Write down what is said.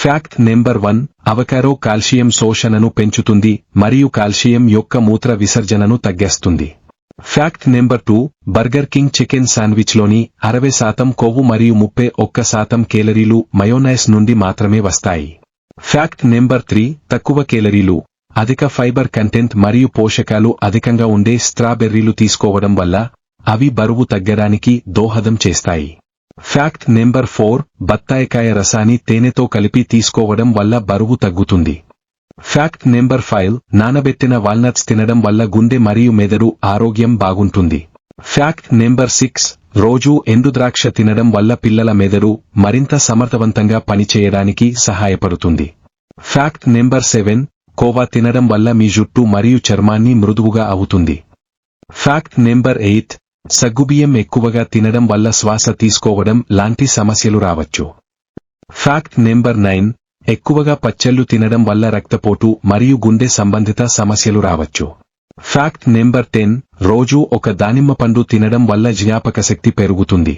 Fact number 1, avocado calcium శోషణను పెంచుతుంది మరియు కాల్షియం యొక్క మూత్ర విసర్జనను తగ్గిస్తుంది. Fact number 2, Burger King chicken శాండ్విచ్లోని 60% కొవ్వు మరియు 31% కేలరీలు మయోనైస్ నుండి మాత్రమే వస్తాయి. ఫ్యాక్ట్ నెంబర్ 3, తక్కువ కేలరీలు, అధిక ఫైబర్ కంటెంట్ మరియు పోషకాలు అధికంగా ఉండే స్ట్రాబెర్రీలు తీసుకోవడం వల్ల అవి బరువు తగ్గడానికి దోహదం చేస్తాయి. ఫ్యాక్ట్ నెంబర్ 4, బత్తాయికాయ రసాన్ని తేనెతో కలిపి తీసుకోవడం వల్ల బరువు తగ్గుతుంది. ఫ్యాక్ట్ నెంబర్ 5, నానబెట్టిన వాల్నట్స్ తినడం వల్ల గుండె మరియు మెదడు ఆరోగ్యం బాగుంటుంది. ఫ్యాక్ట్ నెంబర్ 6, రోజూ ఎండుద్రాక్ష తినడం వల్ల పిల్లల మెదడు మరింత సమర్థవంతంగా పనిచేయడానికి సహాయపడుతుంది. ఫ్యాక్ట్ నెంబర్ 7, కోవా తినడం వల్ల మీ జుట్టు మరియు చర్మాన్ని మృదువుగా అవుతుంది. ఫ్యాక్ట్ నెంబర్ 8, సగ్గుబియ్యం ఎక్కువగా తినడం వల్ల శ్వాస తీసుకోవడం లాంటి సమస్యలు రావచ్చు. ఫ్యాక్ట్ నెంబర్ 9, ఎక్కువగా పచ్చళ్ళు తినడం వల్ల రక్తపోటు మరియు గుండె సంబంధిత సమస్యలు రావచ్చు. ఫ్యాక్ట్ నెంబర్ 10, రోజూ ఒక దానిమ్మ పండు తినడం వల్ల జ్ఞాపకశక్తి పెరుగుతుంది.